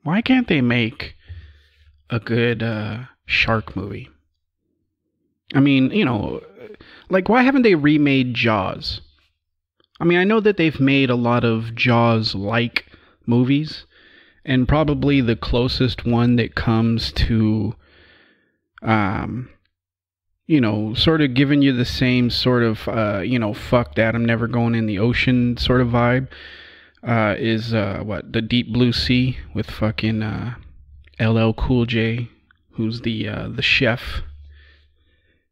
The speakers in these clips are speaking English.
Why can't they make a good shark movie? I mean, like, why haven't they remade Jaws? I mean, I know that they've made a lot of Jaws-like movies, and probably the closest one that comes to, um, sort of giving you the same sort of, fuck that, I'm never going in the ocean sort of vibe, is, the Deep Blue Sea with fucking, LL Cool J, who's the chef,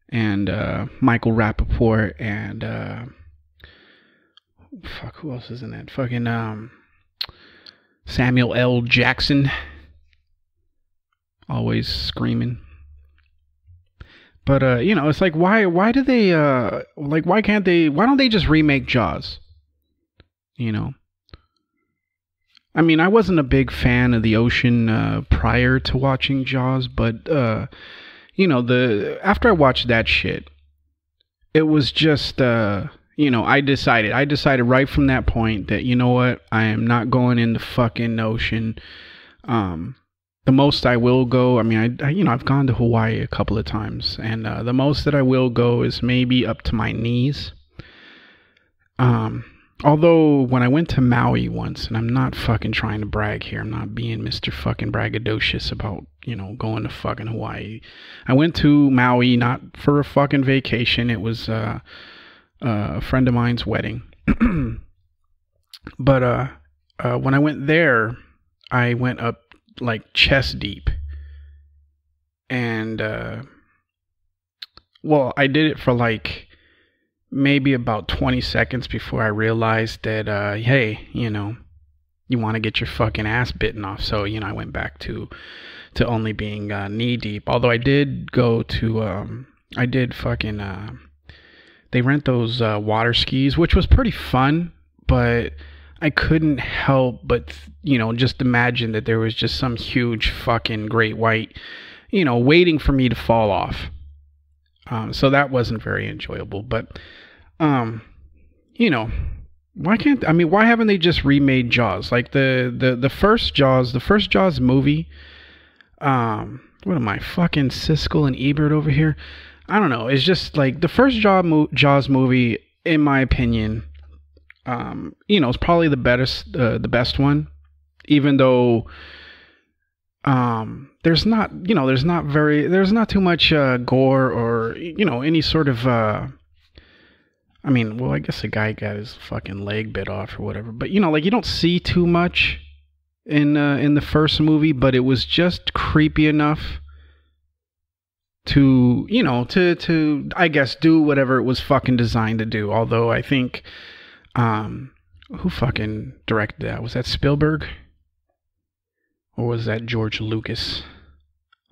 and, Michael Rappaport, and, fuck, who else is in that? Fucking, Samuel L. Jackson. Always screaming. But, it's like, why do they, why don't they just remake Jaws? I mean, I wasn't a big fan of the ocean, prior to watching Jaws, but, after I watched that shit, it was just, I decided right from that point that, you know what, I am not going in the fucking ocean. The most I will go, I mean, I've gone to Hawaii a couple of times, and the most that I will go is maybe up to my knees. Although when I went to Maui once, and I'm not fucking trying to brag here, I'm not being Mr. fucking braggadocious about, going to fucking Hawaii. I went to Maui not for a fucking vacation. It was a friend of mine's wedding. But when I went there, I went up like chest deep, and well, I did it for like maybe about 20 seconds before I realized that hey, you want to get your fucking ass bitten off. So I went back to only being knee deep. Although I did go to I did fucking they rent those water skis, which was pretty fun, but I couldn't help but, just imagine that there was just some huge fucking great white, waiting for me to fall off. So that wasn't very enjoyable. But, why haven't they just remade Jaws? Like the first Jaws movie, what am I, fucking Siskel and Ebert over here? I don't know. It's just like the first Jaws movie, in my opinion, it's probably the best one, even though there's not too much gore or any sort of I guess a guy got his fucking leg bit off or whatever, but you don't see too much in the first movie, but it was just creepy enough to to I guess do whatever it was fucking designed to do. Although I think who fucking directed that? Was that Spielberg? Or was that George Lucas?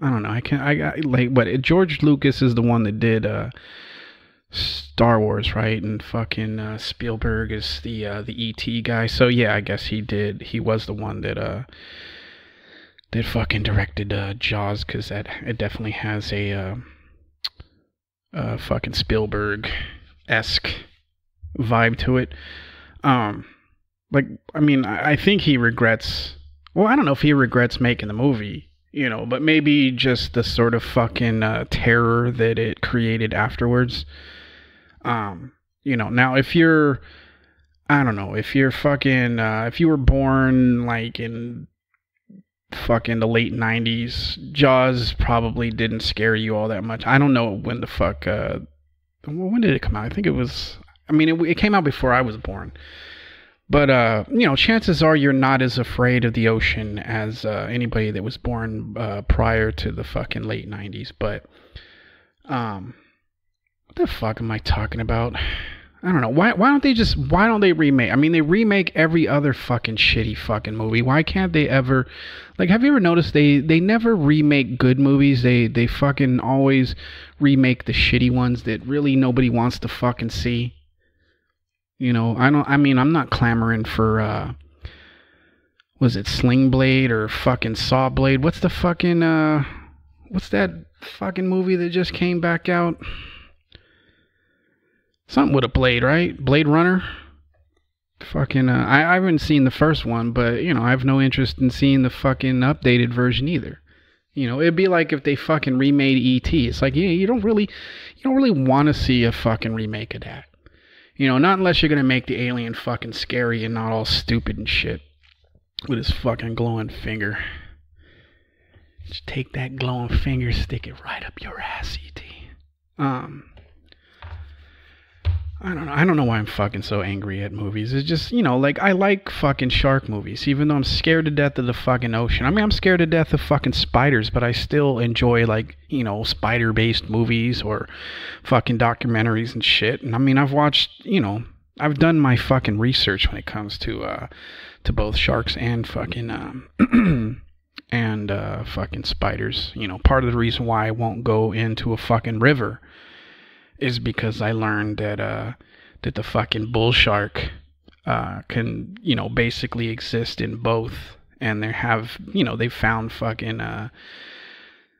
I don't know. George Lucas is the one that did Star Wars, right? And fucking Spielberg is the E.T. guy. So yeah, I guess he was the one that fucking directed Jaws, because it definitely has a fucking Spielberg-esque vibe to it. I think he regrets. Well, I don't know if he regrets making the movie, but maybe just the sort of fucking terror that it created afterwards. Now if you're, I don't know, if you're fucking, if you were born like in fucking the late 90s, Jaws probably didn't scare you all that much. I don't know when the fuck, when did it come out? I think it was, it came out before I was born. But, chances are you're not as afraid of the ocean as anybody that was born prior to the fucking late 90s. But, what the fuck am I talking about? I don't know. Why don't they remake? They remake every other fucking shitty fucking movie. Why can't they ever, have you ever noticed they never remake good movies? They fucking always remake the shitty ones that really nobody wants to fucking see. I'm not clamoring for, was it Sling Blade or fucking Saw Blade? What's the fucking, what's that fucking movie that just came back out? Something with a blade, right? Blade Runner? Fucking, I haven't seen the first one, but I have no interest in seeing the fucking updated version either. It'd be like if they fucking remade E.T. It's like, yeah, you don't really want to see a fucking remake of that. Not unless you're gonna make the alien fucking scary and not all stupid and shit with his fucking glowing finger. Just take that glowing finger, stick it right up your ass, E.T. I don't know. I don't know why I'm fucking so angry at movies. It's just, like, I like fucking shark movies, even though I'm scared to death of the fucking ocean. I mean, I'm scared to death of fucking spiders, but I still enjoy, like, spider-based movies or fucking documentaries and shit. And I mean, I've watched, I've done my fucking research when it comes to both sharks and fucking, fucking spiders. Part of the reason why I won't go into a fucking river is because I learned that the fucking bull shark can basically exist in both, and they've found fucking I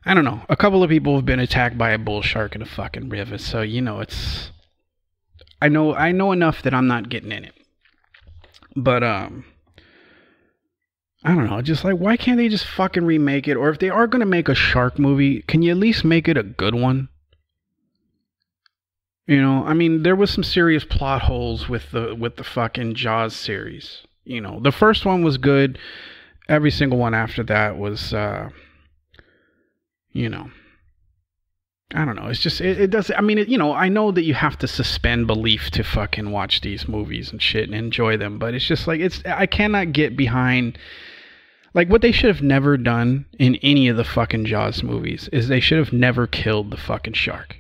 don't know, a couple of people have been attacked by a bull shark in a fucking river, so it's I know enough that I'm not getting in it, but I don't know, just like, why can't they just fucking remake it? Or if they are gonna make a shark movie, can you at least make it a good one? I mean, there was some serious plot holes with the fucking Jaws series. The first one was good. Every single one after that was, I don't know. It's just, it does. I mean, I know that you have to suspend belief to fucking watch these movies and shit and enjoy them, but it's just like, I cannot get behind. Like, what they should have never done in any of the fucking Jaws movies is they should have never killed the fucking shark.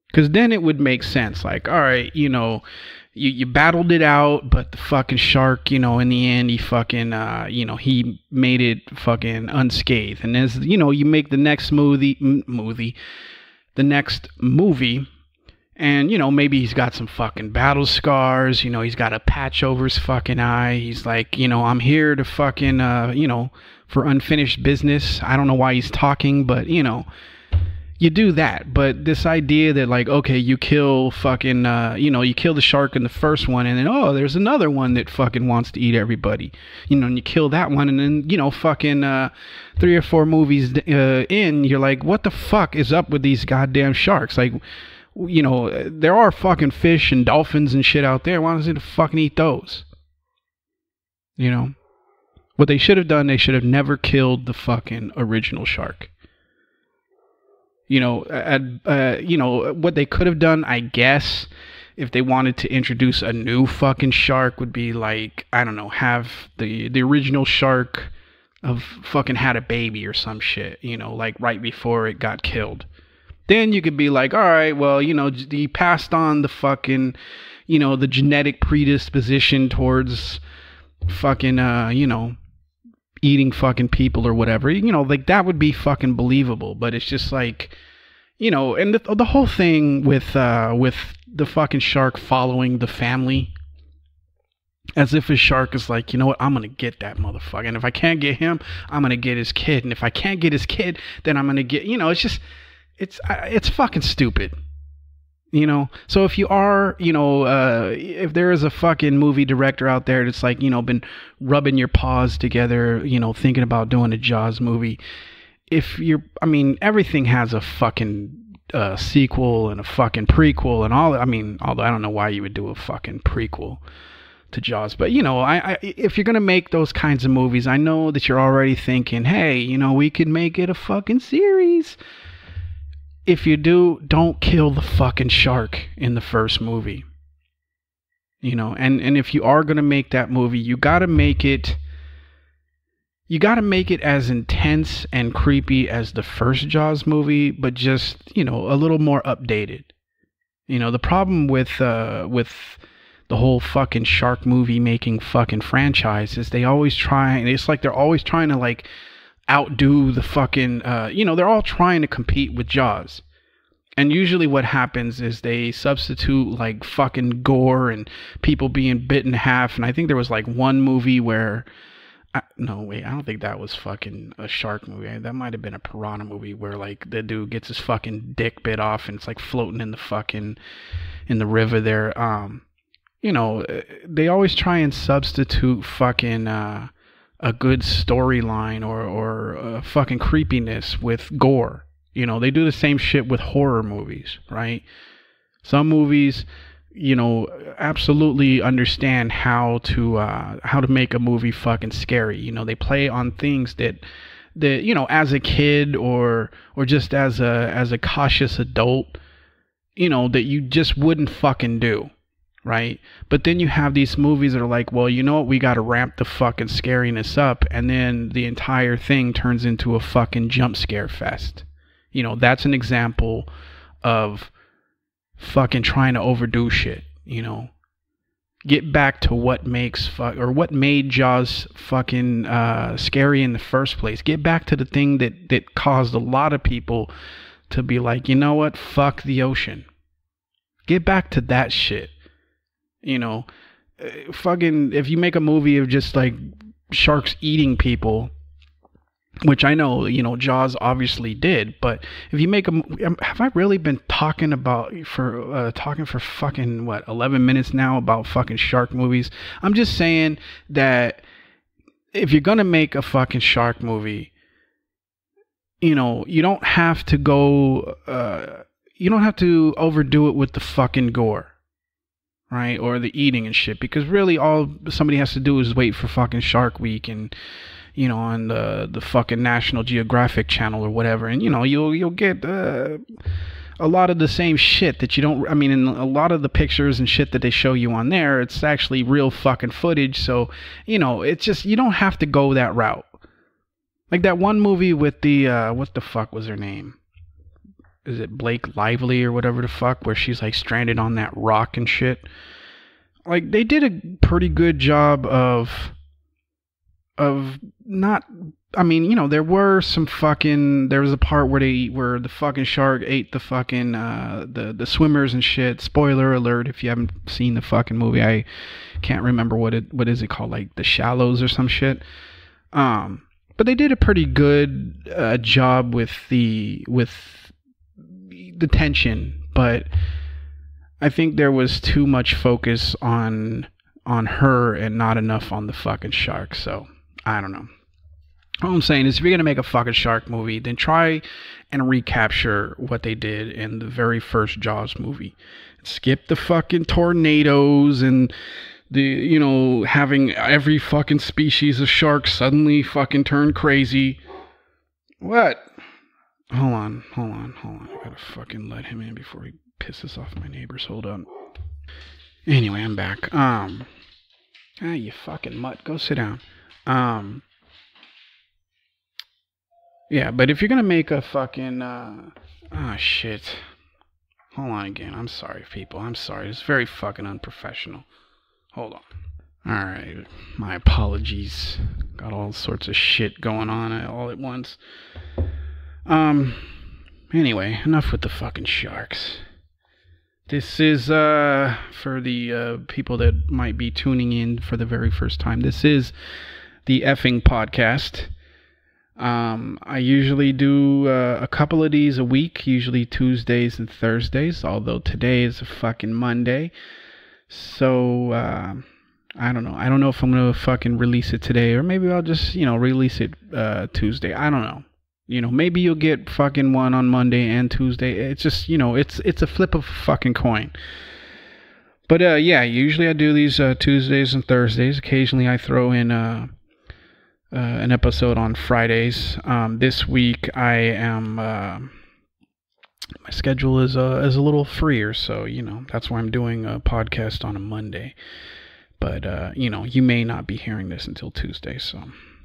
Because then it would make sense. Like, all right, you battled it out, but the fucking shark, in the end, he fucking, he made it fucking unscathed. And as, you make the next movie, and, maybe he's got some fucking battle scars, he's got a patch over his fucking eye. He's like, I'm here to fucking, for unfinished business. I don't know why he's talking, but, you do that. But this idea that, like, okay, you kill fucking, you kill the shark in the first one, and then, oh, there's another one that fucking wants to eat everybody, and you kill that one, and then, fucking 3 or 4 movies in, you're like, what the fuck is up with these goddamn sharks? Like, there are fucking fish and dolphins and shit out there. Why doesn't it fucking eat those? What they should have done, they should have never killed the fucking original shark. What they could have done, I guess, if they wanted to introduce a new fucking shark, would be like, I don't know, have the original shark of fucking had a baby or some shit, like right before it got killed. Then you could be like, all right, well, he passed on the fucking, the genetic predisposition towards fucking, eating fucking people or whatever, like that would be fucking believable. But it's just like, and the whole thing with the fucking shark following the family, as if a shark is like, you know what, I'm gonna get that motherfucker, and if I can't get him, I'm gonna get his kid, and if I can't get his kid, then I'm gonna get, it's just, it's fucking stupid. So if you are, if there is a fucking movie director out there that's like, been rubbing your paws together, thinking about doing a Jaws movie, everything has a fucking sequel and a fucking prequel and all. I mean, although I don't know why you would do a fucking prequel to Jaws, but if you're gonna make those kinds of movies, I know that you're already thinking, hey, we could make it a fucking series. If you do, don't kill the fucking shark in the first movie. And if you are going to make that movie, you got to make it as intense and creepy as the first Jaws movie, but just, a little more updated. The problem with the whole fucking shark movie making fucking franchise is it's like they're always trying to, like, outdo the fucking, they're all trying to compete with Jaws. And usually what happens is they substitute, like, fucking gore and people being bit in half. And I think there was, like, one movie where, I don't think that was fucking a shark movie. That might have been a piranha movie where, like, the dude gets his fucking dick bit off and it's, like, floating in the river there. they always try and substitute fucking a good storyline or fucking creepiness with gore. They do the same shit with horror movies, right? Some movies, absolutely understand how to make a movie fucking scary. They play on things that as a kid or just as a cautious adult, that you just wouldn't fucking do, right? But then you have these movies that are like, well, you know what, we got to ramp the fucking scariness up, and then the entire thing turns into a fucking jump scare fest. That's an example of fucking trying to overdo shit. Get back to what what made Jaws fucking scary in the first place. Get back to the thing that caused a lot of people to be like, you know what, fuck the ocean. Get back to that shit. Fucking, if you make a movie of just like sharks eating people, which I know, Jaws obviously did, but if you make have I really been talking for fucking 11 minutes now about fucking shark movies? I'm just saying that if you're gonna make a fucking shark movie, you don't have to you don't have to overdo it with the fucking gore, right? Or the eating and shit, because really all somebody has to do is wait for fucking Shark Week and on the fucking National Geographic channel or whatever, and you'll get a lot of the same shit that you don't. I mean, in a lot of the pictures and shit that they show you on there, it's actually real fucking footage. So it's just, you don't have to go that route. Like that one movie with the what the fuck was her name? Is it Blake Lively or whatever the fuck, where she's like stranded on that rock and shit? Like, they did a pretty good job of not. I mean, there were some fucking. There was a part where the fucking shark ate the fucking the swimmers and shit. Spoiler alert if you haven't seen the fucking movie. I can't remember what is it called, like The Shallows or some shit. But they did a pretty good job with the tension, but I think there was too much focus on her and not enough on the fucking shark. So I don't know. All I'm saying is, if you're gonna make a fucking shark movie, then try and recapture what they did in the very first Jaws movie. Skip the fucking tornadoes and the having every fucking species of shark suddenly fucking turn crazy. What? Hold on. I gotta fucking let him in before he pisses off my neighbors. Hold on. Anyway, I'm back. You fucking mutt. Go sit down. Yeah, but if you're gonna make a fucking, shit. Hold on again. I'm sorry, people. I'm sorry. It's very fucking unprofessional. Hold on. Alright. My apologies. Got all sorts of shit going on all at once. Anyway, enough with the fucking sharks. This is, for the people that might be tuning in for the very first time, this is the effing podcast. I usually do a couple of these a week, usually Tuesdays and Thursdays, although today is a fucking Monday. So, I don't know. I don't know if I'm going to fucking release it today, or maybe I'll just, release it Tuesday. I don't know. Maybe you'll get fucking one on Monday and Tuesday. It's just, it's a flip of a fucking coin. But, yeah, usually I do these Tuesdays and Thursdays. Occasionally I throw in an episode on Fridays. This week I am, my schedule is a little freer, so, that's why I'm doing a podcast on a Monday. But, you may not be hearing this until Tuesday, so...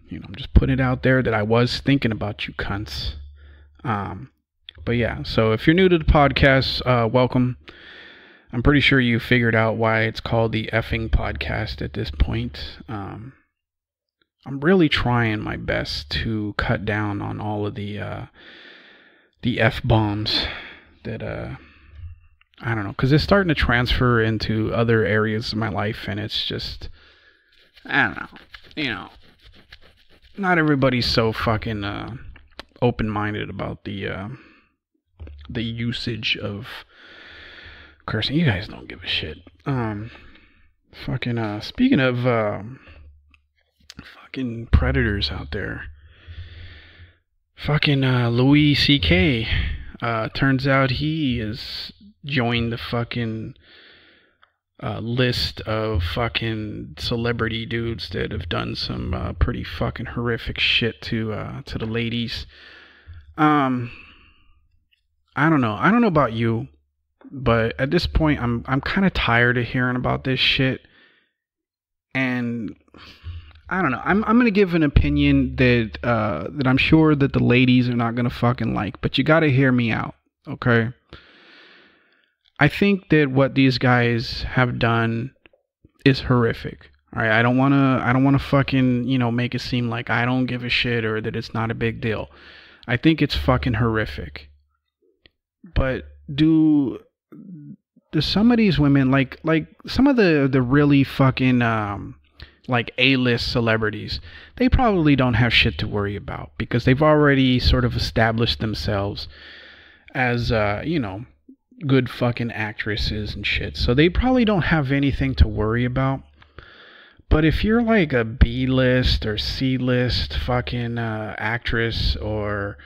I'm just putting it out there that I was thinking about you cunts. But yeah, so if you're new to the podcast, welcome. I'm pretty sure you figured out why it's called the effing podcast at this point. I'm really trying my best to cut down on all of the F-bombs that, I don't know, because it's starting to transfer into other areas of my life, and it's just, I don't know, not everybody's so fucking open-minded about the usage of cursing. You guys don't give a shit. Fucking speaking of fucking predators out there. Fucking Louis C.K. Turns out he has joined the fucking list of fucking celebrity dudes that have done some pretty fucking horrific shit to the ladies. Um, I don't know. I don't know about you, but at this point, I'm kind of tired of hearing about this shit, and I don't know. I'm gonna give an opinion that I'm sure that the ladies are not gonna fucking like, but you gotta hear me out, okay? I think that what these guys have done is horrific. All right, I don't wanna fucking make it seem like I don't give a shit or that it's not a big deal. I think it's fucking horrific. But do do some of these women like some of the really fucking like A-list celebrities, they probably don't have shit to worry about because they've already sort of established themselves as good fucking actresses and shit. So they probably don't have anything to worry about. But if you're like a B-list or C-list fucking actress or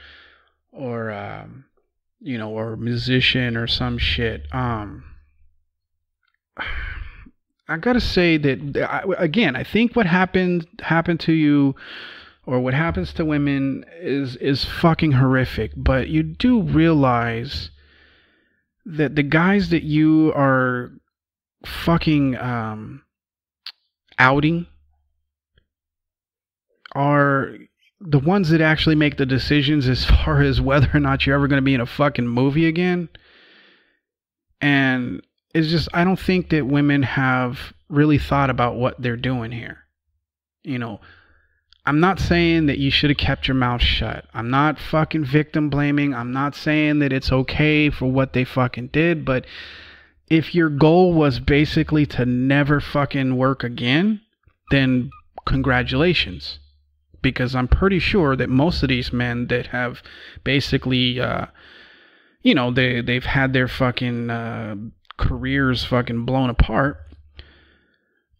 musician or some shit, I gotta say that again, I think what happened to you, or what happens to women, is fucking horrific. But you do realize that the guys that you are fucking outing are the ones that actually make the decisions as far as whether or not you're ever going to be in a fucking movie again. And it's just, I don't think that women have really thought about what they're doing here. You know, I'm not saying that you should have kept your mouth shut. I'm not fucking victim blaming. I'm not saying that it's okay for what they fucking did. But if your goal was basically to never fucking work again, then congratulations. Because I'm pretty sure that most of these men that have basically, they've had their fucking careers fucking blown apart.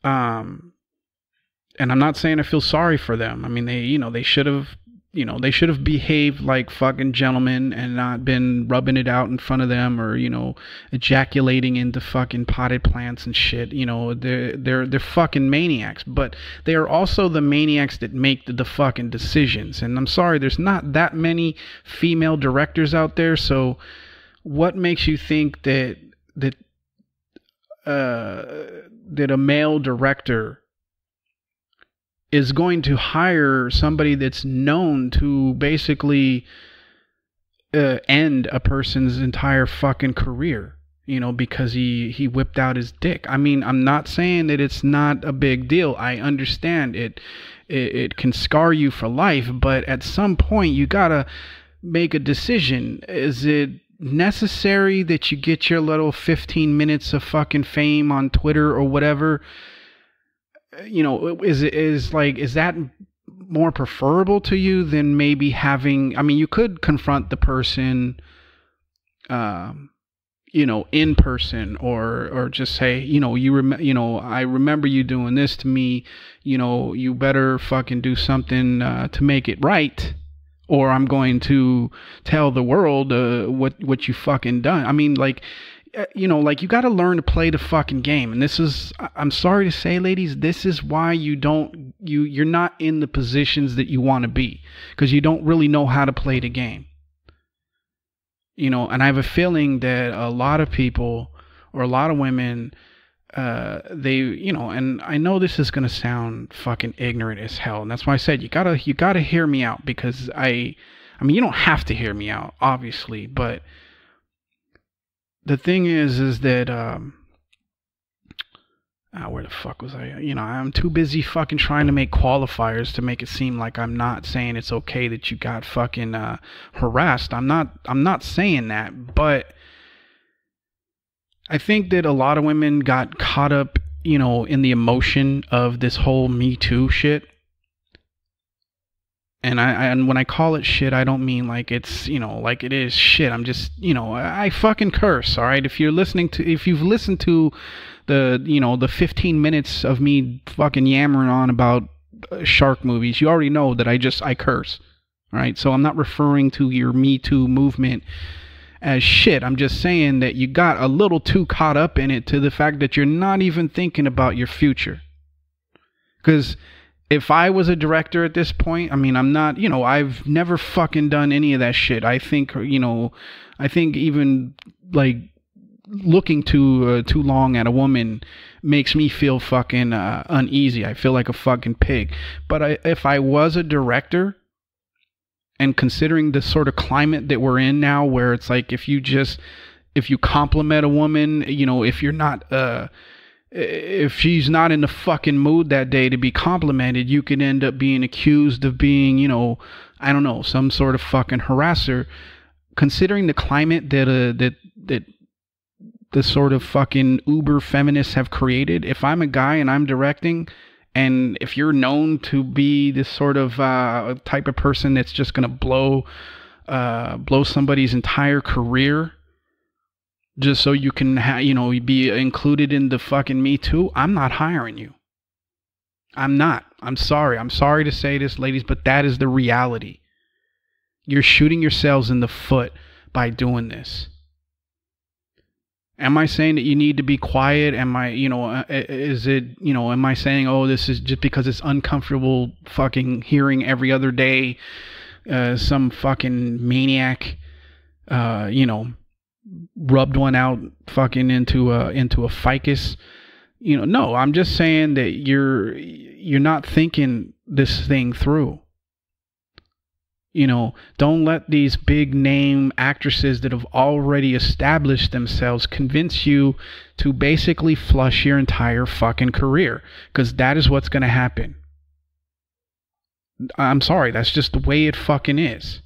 And I'm not saying I feel sorry for them. I mean, they should have, they should have behaved like fucking gentlemen and not been rubbing it out in front of them or, ejaculating into fucking potted plants and shit. They're fucking maniacs, but they are also the maniacs that make the fucking decisions. And I'm sorry, there's not that many female directors out there. So what makes you think that a male director is going to hire somebody that's known to basically end a person's entire fucking career, because he whipped out his dick? I mean, I'm not saying that it's not a big deal. I understand it can scar you for life, but at some point you gotta make a decision. Is it necessary that you get your little 15 minutes of fucking fame on Twitter or whatever? Is that more preferable to you than maybe having, I mean, you could confront the person, in person, or just say, I remember you doing this to me, you better fucking do something to make it right, or I'm going to tell the world what you fucking done. I mean, you got to learn to play the fucking game. And I'm sorry to say, ladies, this is why you're not in the positions that you want to be, because you don't really know how to play the game. And I have a feeling that a lot of people, or a lot of women, and I know this is going to sound fucking ignorant as hell. And that's why I said, you gotta hear me out, because I mean, you don't have to hear me out, obviously, but the thing is that where the fuck was I? I'm too busy fucking trying to make qualifiers to make it seem like I'm not saying it's okay that you got fucking harassed. I'm not saying that, but I think that a lot of women got caught up, in the emotion of this whole Me Too shit. And when I call it shit, I don't mean like it's, like it is shit. I'm just, I fucking curse, all right? If you've listened to the 15 minutes of me fucking yammering on about shark movies, you already know that I curse. All right, so I'm not referring to your Me Too movement as shit. I'm just saying that you got a little too caught up in it to the fact that you're not even thinking about your future. Because if I was a director at this point, I mean, I'm not, I've never fucking done any of that shit. I think even like looking too long at a woman makes me feel fucking uneasy. I feel like a fucking pig. But if I was a director, and considering the sort of climate that we're in now, where it's like if you compliment a woman, if you're not if she's not in the fucking mood that day to be complimented, you can end up being accused of being, I don't know, some sort of fucking harasser. Considering the climate that the sort of fucking uber feminists have created, if I'm a guy and I'm directing, and if you're known to be this sort of type of person that's just gonna blow somebody's entire career just so you can be included in the fucking Me Too, I'm not hiring you. I'm not. I'm sorry. I'm sorry to say this, ladies, but that is the reality. You're shooting yourselves in the foot by doing this. Am I saying that you need to be quiet? Am I, am I saying, oh, this is just because it's uncomfortable fucking hearing every other day some fucking maniac, rubbed one out fucking into a ficus? No, I'm just saying that you're not thinking this thing through. Don't let these big name actresses that have already established themselves convince you to basically flush your entire fucking career, because that is what's going to happen. I'm sorry, that's just the way it fucking is.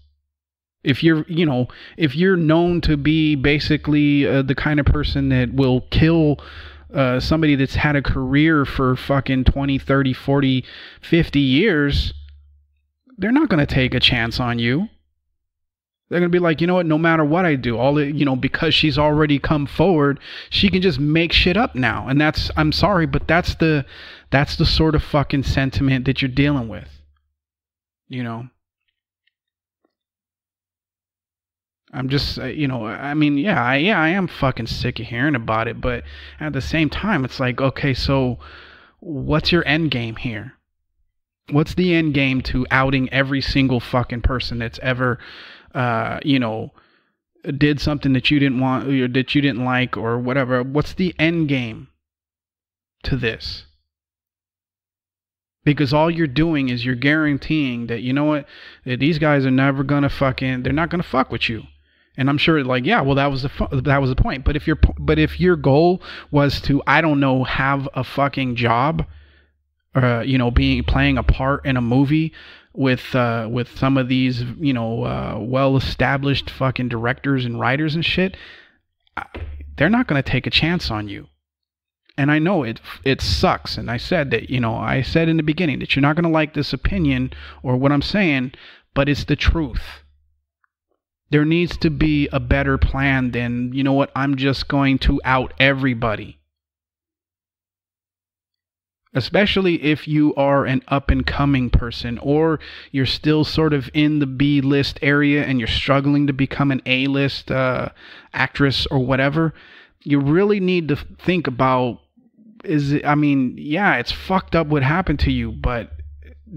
If you're known to be basically the kind of person that will kill somebody that's had a career for fucking 20, 30, 40, 50 years, they're not going to take a chance on you. They're going to be like, you know what, no matter what I do, because she's already come forward, she can just make shit up now. And I'm sorry, but that's the sort of fucking sentiment that you're dealing with. I'm just, I am fucking sick of hearing about it, but at the same time, it's like, okay, so what's your end game here? What's the end game to outing every single fucking person that's ever, did something that you didn't want, or that you didn't like, or whatever? What's the end game to this? Because all you're doing is you're guaranteeing that, that these guys are never gonna they're not gonna fuck with you. And I'm sure, like, yeah, well, that was the point. But if your goal was to, I don't know, have a fucking job, playing a part in a movie with some of these, well-established fucking directors and writers and shit, they're not going to take a chance on you. And I know it sucks. And I said that, I said in the beginning that you're not going to like this opinion or what I'm saying, but it's the truth. There needs to be a better plan than, I'm just going to out everybody. Especially if you are an up-and-coming person, or you're still sort of in the B-list area and you're struggling to become an A-list actress or whatever. You really need to think about, it's fucked up what happened to you, but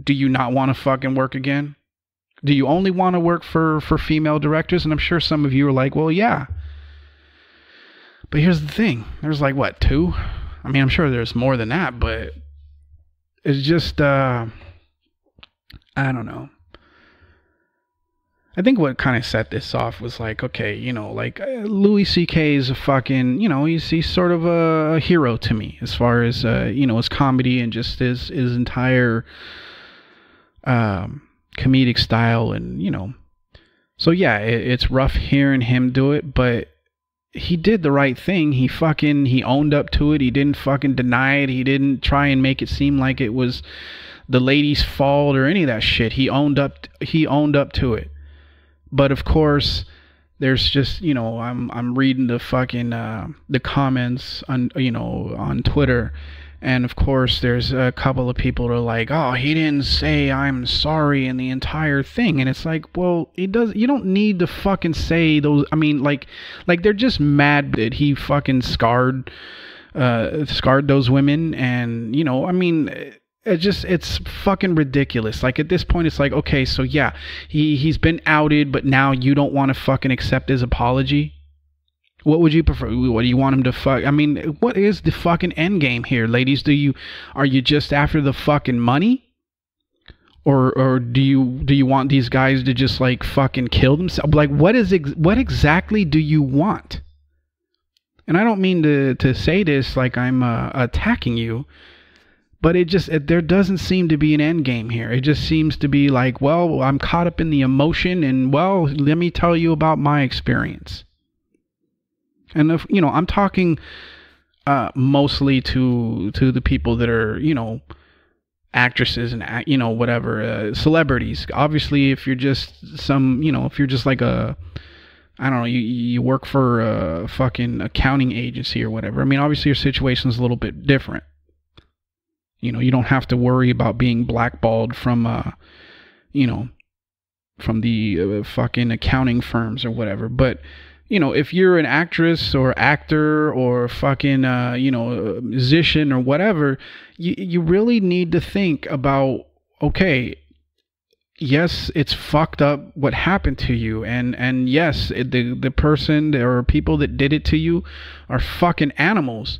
do you not want to fucking work again? Do you only want to work for female directors? And I'm sure some of you are like, well, yeah. But here's the thing. There's like, what, 2? I'm sure there's more than that, but it's just, I don't know. I think what kind of set this off was like, okay, Louis C.K. is a fucking, he's sort of a hero to me as far as, his comedy and just his entire comedic style. And, so yeah, it's rough hearing him do it, but he did the right thing. He owned up to it. He didn't fucking deny it. He didn't try and make it seem like it was the lady's fault or any of that shit. He owned up to it. But of course, There's just, I'm reading the fucking the comments on, on Twitter, and of course there's a couple of people that are like, oh, he didn't say I'm sorry in the entire thing, and it's like, well, it does. You don't need to fucking say those. I mean, like they're just mad that he fucking scarred those women, and I mean, it's fucking ridiculous. Like, at this point, it's like, okay, so yeah, he's been outed, but now you don't want to fucking accept his apology. What would you prefer? What do you want him to fuck? I mean, what is the fucking end game here, ladies? Are you just after the fucking money? Or do you want these guys to just like fucking kill themselves? Like, what exactly do you want? And I don't mean to say this like I'm attacking you, but there doesn't seem to be an end game here. It just seems to be like, well, I'm caught up in the emotion, and well, let me tell you about my experience. And if I'm talking mostly to the people that are actresses and whatever, celebrities. Obviously, if you're just if you're just like a, I don't know, you work for a fucking accounting agency or whatever. I mean, obviously your situation is a little bit different. You don't have to worry about being blackballed from from the fucking accounting firms or whatever. But if you're an actress or actor or fucking a musician or whatever, you really need to think about, okay, yes, it's fucked up what happened to you, and yes, the person or people that did it to you are fucking animals.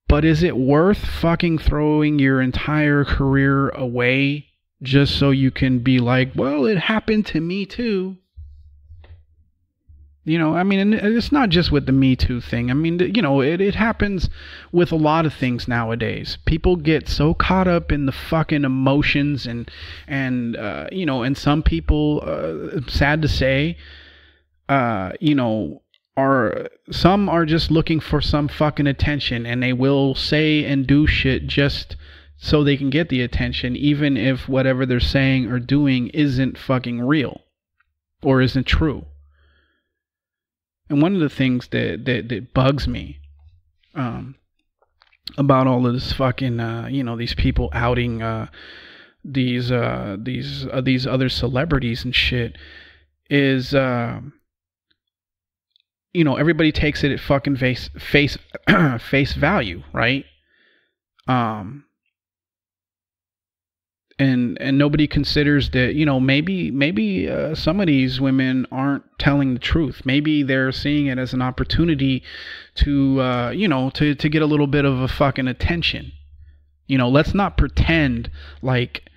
But is it worth fucking throwing your entire career away just so you can be like, well, it happened to me too? I mean, and it's not just with the Me Too thing. I mean, it happens with a lot of things nowadays. People get so caught up in the fucking emotions, and some people, sad to say, some are just looking for some fucking attention, and they will say and do shit just so they can get the attention, even if whatever they're saying or doing isn't fucking real or isn't true. And one of the things that bugs me about all of this fucking these people outing these other celebrities and shit is everybody takes it at fucking face value, right? And nobody considers that, maybe some of these women aren't telling the truth. Maybe they're seeing it as an opportunity to to get a little bit of a fucking attention. Let's not pretend like,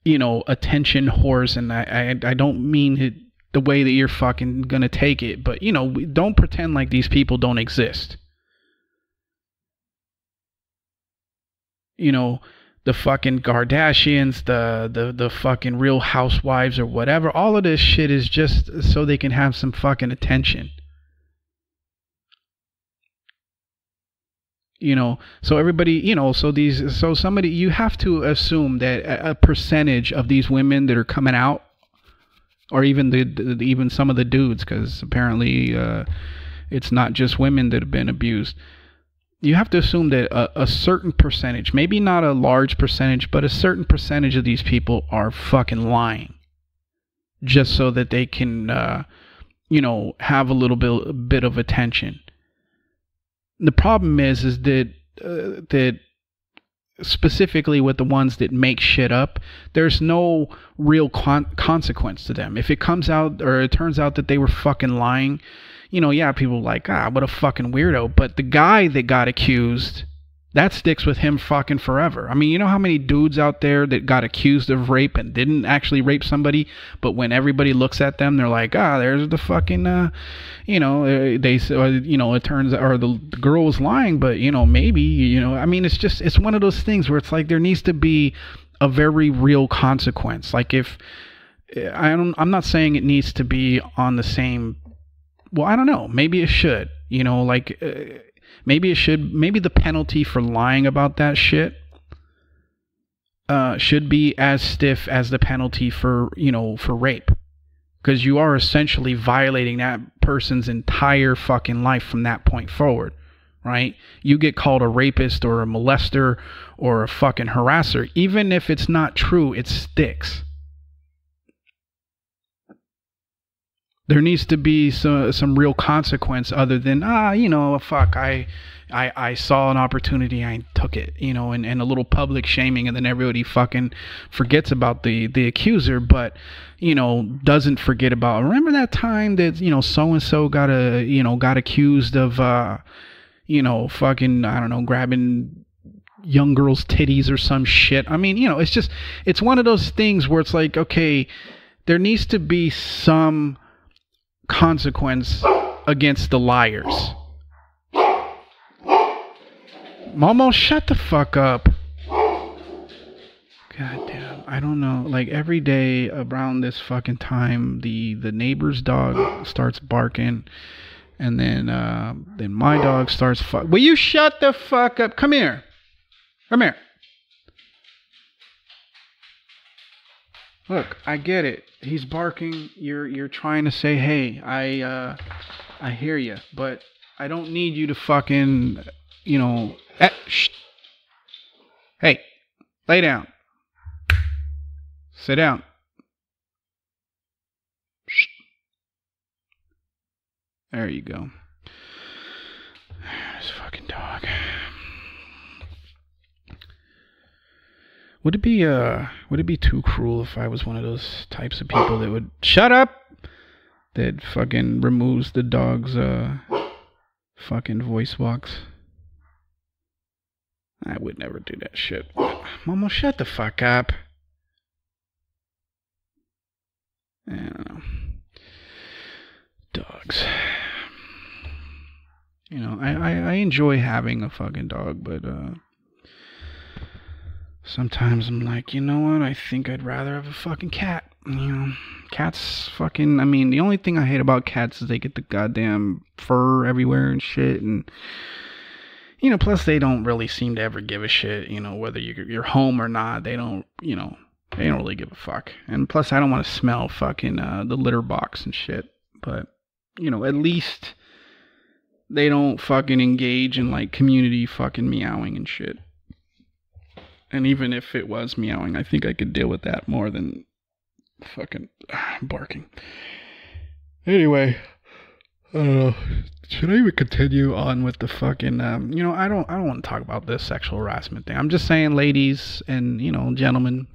attention whores, and I don't mean it the way that you're fucking gonna take it, but don't pretend like these people don't exist. The fucking Kardashians, the fucking Real Housewives or whatever, all of this shit is just so they can have some fucking attention. So everybody, so somebody, you have to assume that a percentage of these women that are coming out, or even even some of the dudes, because apparently it's not just women that have been abused. You have to assume that a certain percentage, maybe not a large percentage, but a certain percentage of these people are fucking lying, just so that they can, have a little bit of attention. The problem is that that specifically with the ones that make shit up, there's no real consequence to them. If it comes out or it turns out that they were fucking lying, yeah, people are like, what a fucking weirdo. But the guy that got accused, that sticks with him fucking forever. I mean, you know how many dudes out there that got accused of rape and didn't actually rape somebody, but when everybody looks at them, they're like, there's the fucking, they, it turns out, or the girl was lying, but, maybe, I mean, it's one of those things where it's like there needs to be a very real consequence. Like I'm not saying it needs to be on the same, well, I don't know, maybe it should, maybe it should. Maybe the penalty for lying about that shit should be as stiff as the penalty for rape. because you are essentially violating that person's entire fucking life from that point forward, right? You get called a rapist or a molester or a fucking harasser, even if it's not true, it sticks. There needs to be some real consequence other than fuck, I saw an opportunity, I took it, and a little public shaming, and then everybody fucking forgets about the accuser, but doesn't forget about, remember that time that so and so got accused of fucking, I don't know, grabbing young girls' titties or some shit. I mean, it's one of those things where it's like, okay, there needs to be some consequence against the liars. Momo, shut the fuck up. God damn, I don't know. Like every day around this fucking time, the neighbor's dog starts barking, and then my dog starts Will you shut the fuck up? Come here. Come here. Look, I get it. He's barking. You're trying to say, hey, I hear you, but I don't need you to fucking, shh. Hey, lay down. Sit down. Shh. There you go. This fucking dog. Would it be too cruel if I was one of those types of people that would shut up, that fucking removes the dog's fucking voice box? I would never do that shit. Momo, shut the fuck up. I don't know. Dogs. I enjoy having a fucking dog, but sometimes I'm like, you know what? I think I'd rather have a fucking cat. Cats fucking, I mean, the only thing I hate about cats is they get the goddamn fur everywhere and shit. And, plus they don't really seem to ever give a shit, whether you're home or not. They don't really give a fuck. And plus I don't want to smell fucking the litter box and shit. But, at least they don't fucking engage in like community fucking meowing and shit. And even if it was meowing, I think I could deal with that more than fucking barking. Anyway, should I even continue on with the fucking, I don't want to talk about this sexual harassment thing. I'm just saying, ladies and, gentlemen,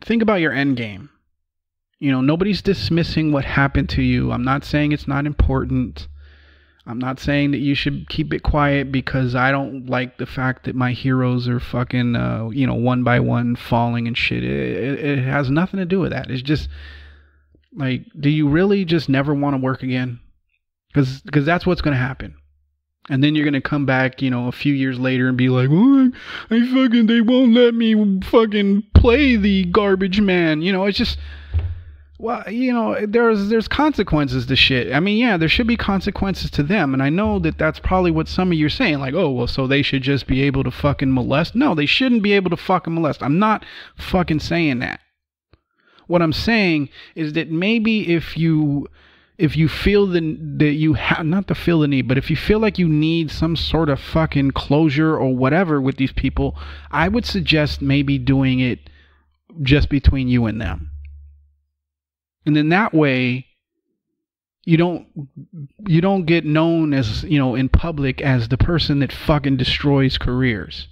think about your end game. Nobody's dismissing what happened to you. I'm not saying it's not important. I'm not saying that you should keep it quiet because I don't like the fact that my heroes are fucking, one by one falling and shit. It has nothing to do with that. It's just, like, do you really just never want to work again? Because that's what's going to happen. And then you're going to come back, a few years later and be like, oh, they won't let me fucking play the garbage man. It's just... Well, there's consequences to shit. I mean, yeah, there should be consequences to them. And I know that that's probably what some of you are saying. Like, oh, well, so they should just be able to fucking molest? No, they shouldn't be able to fucking molest. I'm not fucking saying that. What I'm saying is that maybe if you feel that you have, not to feel the need, but if you feel like you need some sort of fucking closure or whatever with these people, I would suggest maybe doing it just between you and them. And then that way, you don't get known as, in public as the person that fucking destroys careers.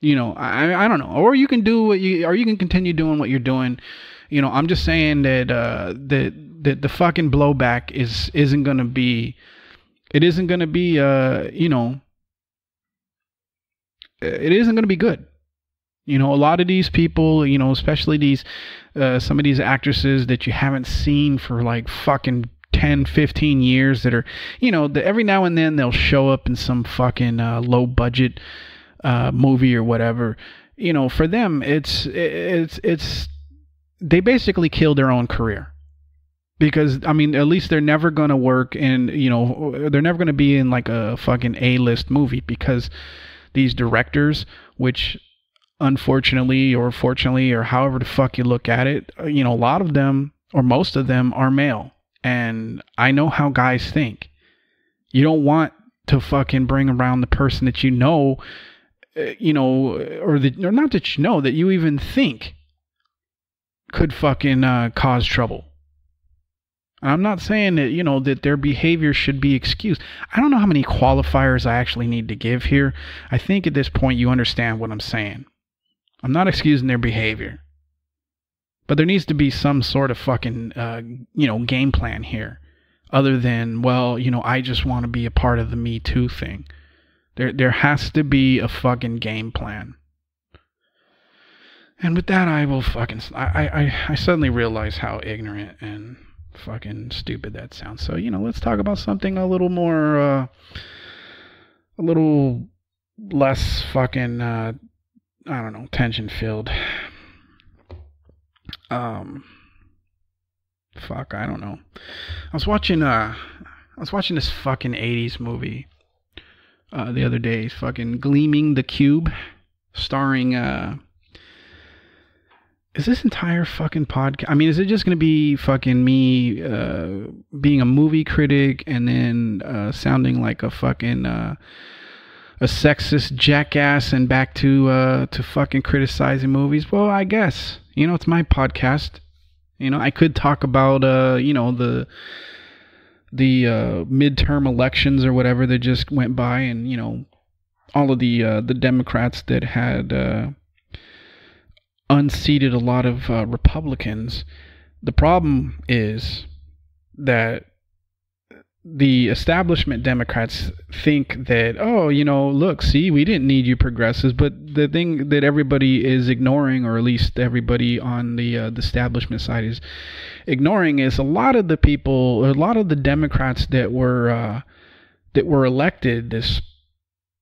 I don't know. Or you can continue doing what you're doing. I'm just saying that that the fucking blowback isn't gonna be it isn't gonna be it isn't gonna be good. A lot of these people, especially these, some of these actresses that you haven't seen for like fucking 10, 15 years that are, every now and then they'll show up in some fucking low budget movie or whatever. For them, it's they basically kill their own career. Because, I mean, at least they're never going to work in, they're never going to be in like a fucking A-list movie because these directors, which unfortunately or fortunately or however the fuck you look at it, a lot of them or most of them are male. And I know how guys think. You don't want to fucking bring around the person that or not that that you even think could fucking cause trouble. I'm not saying that, that their behavior should be excused. I don't know how many qualifiers I actually need to give here. I think at this point you understand what I'm saying. I'm not excusing their behavior. But there needs to be some sort of fucking, game plan here. Other than, I just want to be a part of the Me Too thing. There has to be a fucking game plan. And with that, I will fucking... I suddenly realize how ignorant and fucking stupid that sounds. So, let's talk about something a little more... a little less fucking... tension-filled. Fuck, I don't know. I was watching this fucking 80s movie the other day, fucking Gleaming the Cube, starring is this entire fucking podcast, I mean, is it just gonna be fucking me being a movie critic and then sounding like a fucking a sexist jackass and back to fucking criticizing movies? Well, I guess, it's my podcast. I could talk about the midterm elections or whatever that just went by, and all of the Democrats that had unseated a lot of Republicans. The problem is that the establishment Democrats think that, look, see, we didn't need you progressives. But the thing that everybody is ignoring, or at least everybody on the establishment side is ignoring, is a lot of the people, a lot of the Democrats that were elected this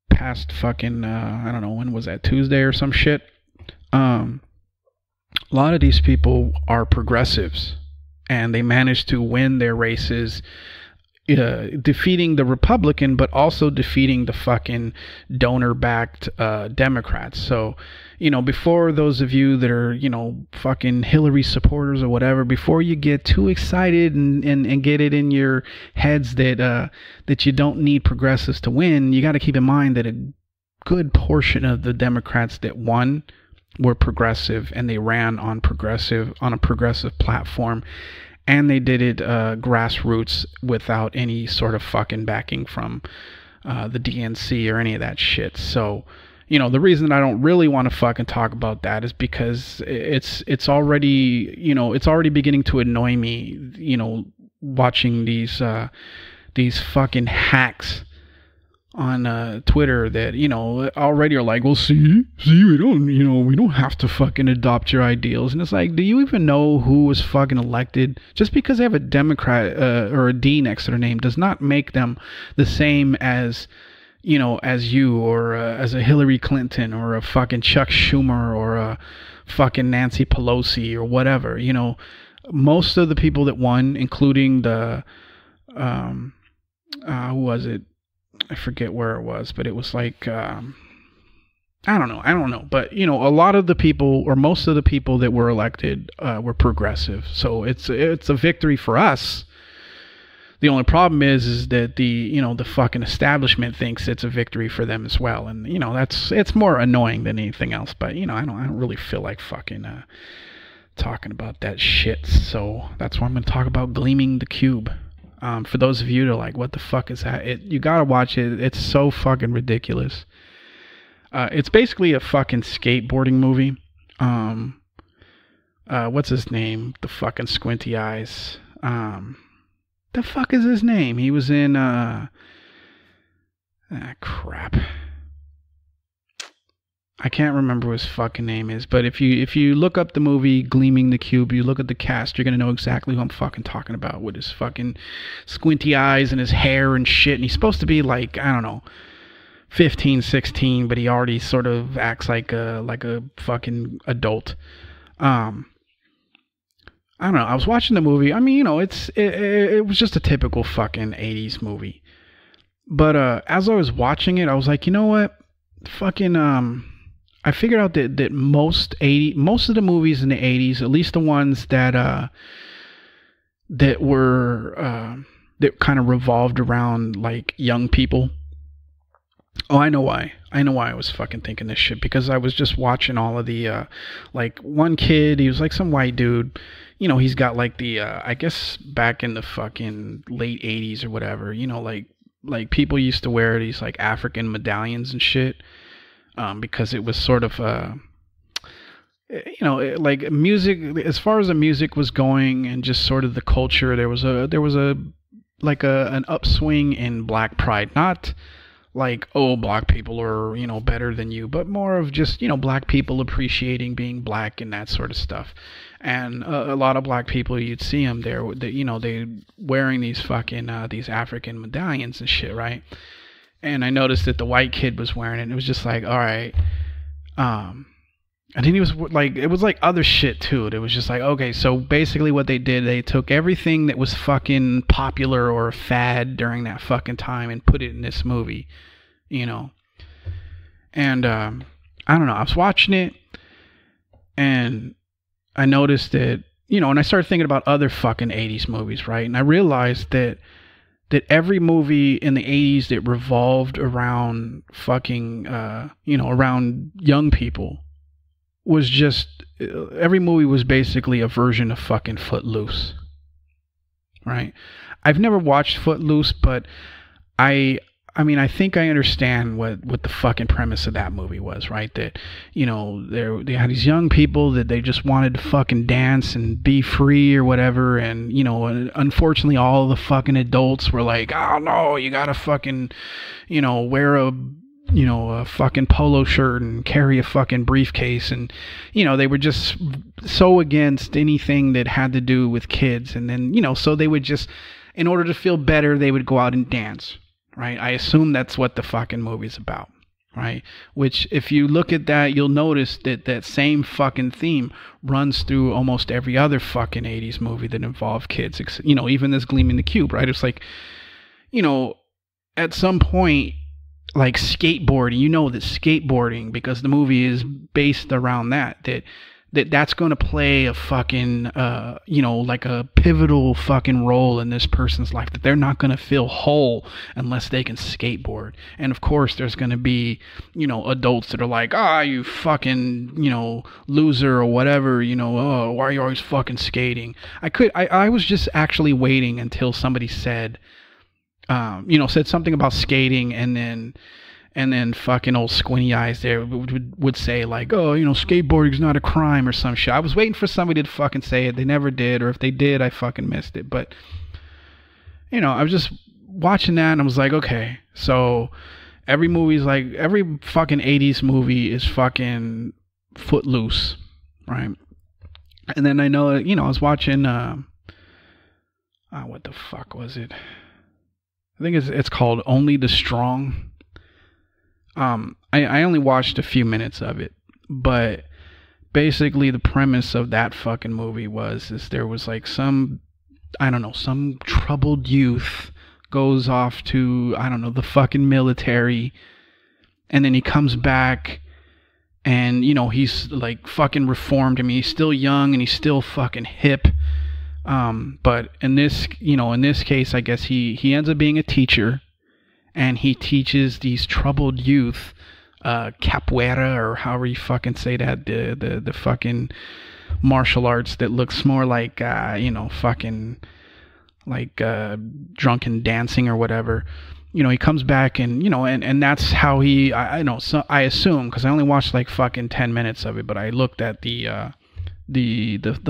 past fucking, I don't know, when was that, Tuesday or some shit? A lot of these people are progressives, and they managed to win their races, defeating the Republican, but also defeating the fucking donor-backed Democrats. So, before those of you that are, fucking Hillary supporters or whatever, before you get too excited and get it in your heads that you don't need progressives to win, you got to keep in mind that a good portion of the Democrats that won were progressive, and they ran on a progressive platform. And they did it grassroots without any sort of fucking backing from the DNC or any of that shit. So, the reason I don't really want to fucking talk about that is because it's already, it's already beginning to annoy me, watching these fucking hacks on Twitter that, already are like, well, see, we don't have to fucking adopt your ideals. And it's like, do you even know who was fucking elected? Just because they have a Democrat or a D next to their name does not make them the same as, as you, or as a Hillary Clinton, or a fucking Chuck Schumer, or a fucking Nancy Pelosi, or whatever. Most of the people that won, including the who was it? I forget where it was, but it was like, I don't know. But, a lot of the people, or most of the people that were elected were progressive. So it's a victory for us. The only problem is that the fucking establishment thinks it's a victory for them as well. And, it's more annoying than anything else. But, I don't really feel like fucking talking about that shit. So that's why I'm going to talk about Gleaming the Cube. For those of you that are like, what the fuck is that? You gotta watch it. It's so fucking ridiculous. It's basically a fucking skateboarding movie. What's his name? The fucking squinty eyes. The fuck is his name? He was in, crap. I can't remember what his fucking name is, but if you look up the movie Gleaming the Cube, you look at the cast, you're gonna know exactly who I'm fucking talking about, with his fucking squinty eyes and his hair and shit. And he's supposed to be like, I don't know, 15, 16, but he already sort of acts like a fucking adult. I don't know. I was watching the movie. I mean, it was just a typical fucking 80s movie. But as I was watching it, I was like, you know what? Fucking I figured out that most of the movies in the 80s, at least the ones that were that kind of revolved around like young people. Oh, I know why. I know why I was fucking thinking this shit, because I was just watching all of the like one kid, he was like some white dude. He's got like the I guess back in the fucking late 80s or whatever, like people used to wear these like African medallions and shit, because it was sort of like music, as far as the music was going and just sort of the culture, there was a like an upswing in black pride. Not like, oh, black people are, better than you, but more of just, black people appreciating being black and that sort of stuff. And a lot of black people, you'd see them there, they wearing these fucking these African medallions and shit, right? And I noticed that the white kid was wearing it, and it was just like, all right. And then he was like, it was like other shit too. It was just like, okay, so basically what they did, they took everything that was fucking popular or a fad during that fucking time and put it in this movie, And I don't know, I was watching it and I noticed that, and I started thinking about other fucking 80s movies, right? And I realized that every movie in the 80s that revolved around fucking, around young people was just, every movie was basically a version of fucking Footloose, right? I've never watched Footloose, but I mean, I think I understand what the fucking premise of that movie was, right? That, they had these young people that they just wanted to fucking dance and be free or whatever, and, unfortunately all the fucking adults were like, oh no, you gotta fucking, wear a fucking polo shirt and carry a fucking briefcase, and they were just so against anything that had to do with kids. And then so they would just, in order to feel better, they would go out and dance, right? I assume that's what the fucking movie's about, right? Which, if you look at that, you'll notice that same fucking theme runs through almost every other fucking 80s movie that involved kids, even this Gleaming the Cube, right? It's like, at some point, like skateboarding, that skateboarding, because the movie is based around that's going to play a fucking like a pivotal fucking role in this person's life, that they're not going to feel whole unless they can skateboard. And of course there's going to be adults that are like, you fucking loser or whatever, oh, why are you always fucking skating? I was just actually waiting until somebody said something about skating, and then fucking old squinty eyes there would say like, oh, skateboarding's not a crime or some shit. I was waiting for somebody to fucking say it. They never did, or if they did, I fucking missed it. But I was just watching that and I was like, okay, so every fucking 80s movie is fucking Footloose, right? And then I know, I was watching what the fuck was it? I think it's called Only the Strong. I only watched a few minutes of it, but basically the premise of that fucking movie is there was like some troubled youth goes off to, the fucking military, and then he comes back and, he's like fucking reformed. I mean, he's still young and he's still fucking hip. But in this case, I guess he ends up being a teacher, and he teaches these troubled youth, capoeira, or however you fucking say that, the fucking martial arts that looks more like, fucking like, drunken dancing or whatever. He comes back and, and that's how I assume, cause I only watched like fucking 10 minutes of it, but I looked at the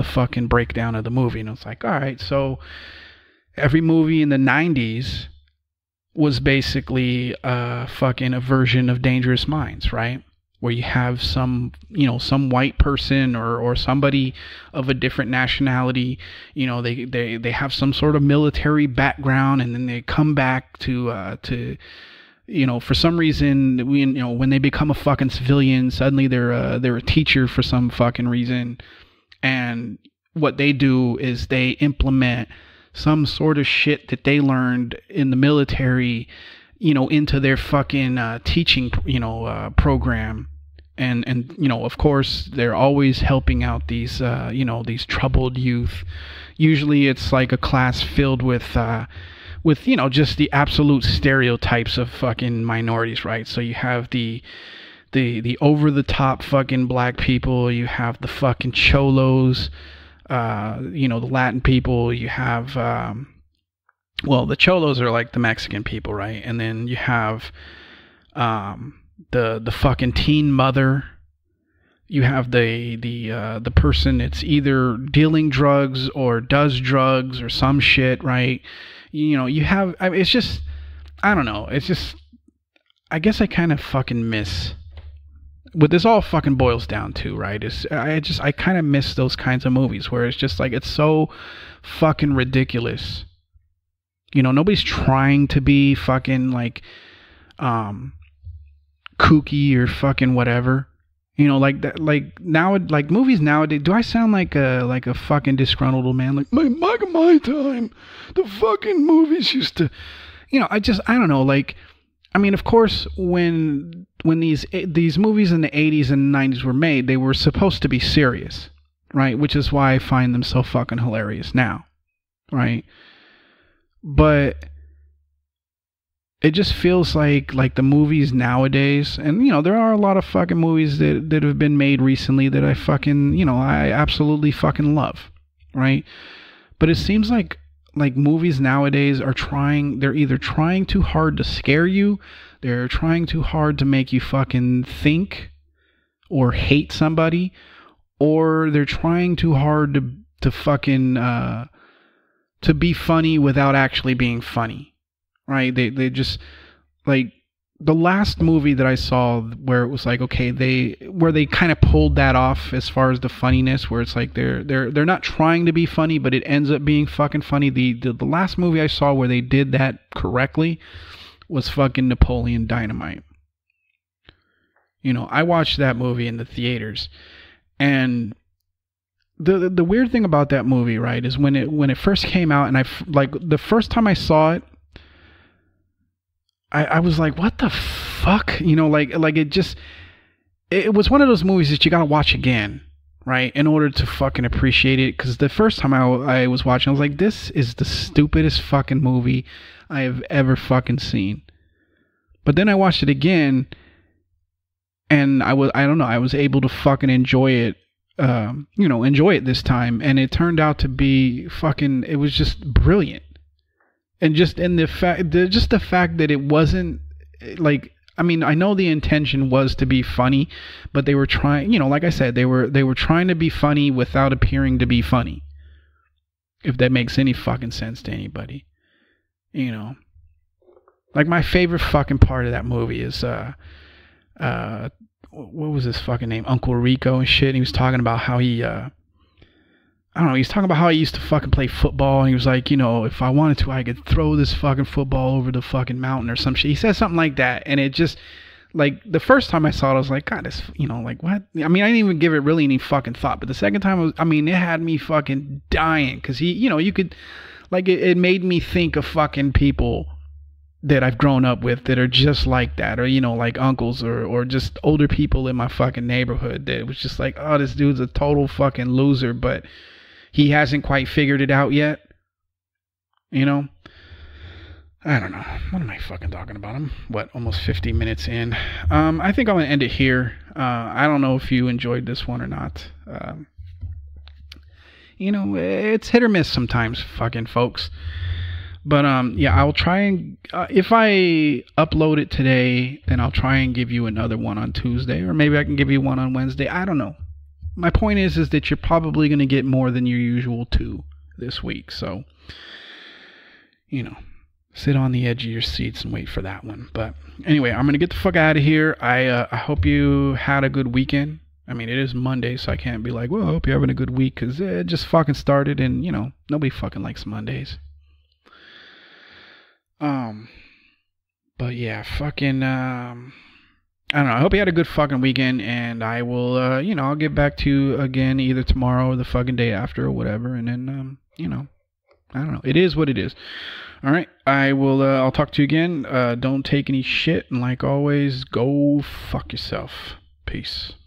fucking breakdown of the movie, and it's like, all right, so every movie in the 90s was basically fucking a version of Dangerous Minds, right? Where you have some white person or somebody of a different nationality, they have some sort of military background, and then they come back to for some reason, when they become a fucking civilian, suddenly they're a teacher for some fucking reason. And what they do is they implement some sort of shit that they learned in the military, into their fucking teaching, program. and of course they're always helping out these these troubled youth. Usually it's like a class filled with just the absolute stereotypes of fucking minorities, right? So you have the over the top fucking black people, you have the fucking cholos, the Latin people, you have the cholos are like the Mexican people, right? And then you have the fucking teen mother. You have the person that's either dealing drugs or does drugs or some shit, right? You have, I mean, it's just, I don't know. It's just, I guess I kind of fucking miss what this all fucking boils down to, right? Is I kind of miss those kinds of movies where it's just like, it's so fucking ridiculous. Nobody's trying to be fucking like, kooky or fucking whatever. Like that, like now, like movies nowadays. Do I sound like a fucking disgruntled old man? Like my time, the fucking movies used to, I don't know. Like, I mean, of course, when these movies in the 80s and 90s were made, they were supposed to be serious, right? Which is why I find them so fucking hilarious now, right? But it just feels like the movies nowadays, and there are a lot of fucking movies that have been made recently that I fucking I absolutely fucking love, right? But it seems like movies nowadays they're either trying too hard to scare you, they're trying too hard to make you fucking think or hate somebody, or they're trying too hard to fucking to be funny without actually being funny. Right? They just, like, the last movie that I saw where it was like, okay, they kind of pulled that off as far as the funniness, where it's like they're not trying to be funny, but it ends up being fucking funny. The last movie I saw where they did that correctly was fucking Napoleon Dynamite. I watched that movie in the theaters, and the weird thing about that movie, right, is when it first came out, and the first time I saw it, I was like, what the fuck? Like it was one of those movies that you gotta watch again, right? In order to fucking appreciate it. Because the first time I was watching, I was like, this is the stupidest fucking movie I have ever fucking seen. But then I watched it again, and I was able to fucking enjoy it, enjoy it this time. And it turned out to be fucking, it was just brilliant. And just in the fact that it wasn't like, I mean, I know the intention was to be funny, but they were trying, like I said, they were trying to be funny without appearing to be funny. If that makes any fucking sense to anybody, Like, my favorite fucking part of that movie is what was his fucking name? Uncle Rico and shit. And he was talking about how he I don't know, he's talking about how he used to fucking play football, and he was like, if I wanted to, I could throw this fucking football over the fucking mountain or some shit. He said something like that, and it just, like, the first time I saw it, I was like, God, this, like, what? I mean, I didn't even give it really any fucking thought, but the second time, it had me fucking dying, because you could, like, it made me think of fucking people that I've grown up with that are just like that, or, like uncles or just older people in my fucking neighborhood that was just like, oh, this dude's a total fucking loser, but he hasn't quite figured it out yet. I don't know. What am I fucking talking about? I'm, almost 50 minutes in. I think I'm going to end it here. I don't know if you enjoyed this one or not. It's hit or miss sometimes, fucking folks. But, I'll try and, if I upload it today, then I'll try and give you another one on Tuesday, or maybe I can give you one on Wednesday. I don't know. My point is that you're probably going to get more than your usual 2 this week. So, sit on the edge of your seats and wait for that one. But anyway, I'm going to get the fuck out of here. I hope you had a good weekend. I mean, it is Monday, so I can't be like, well, I hope you're having a good week, because it just fucking started, and, nobody fucking likes Mondays. But yeah, fucking, I don't know. I hope you had a good fucking weekend, and I will, I'll get back to you again either tomorrow or the fucking day after or whatever, and then, I don't know. It is what it is. All right. I'll talk to you again. Don't take any shit, and like always, go fuck yourself. Peace.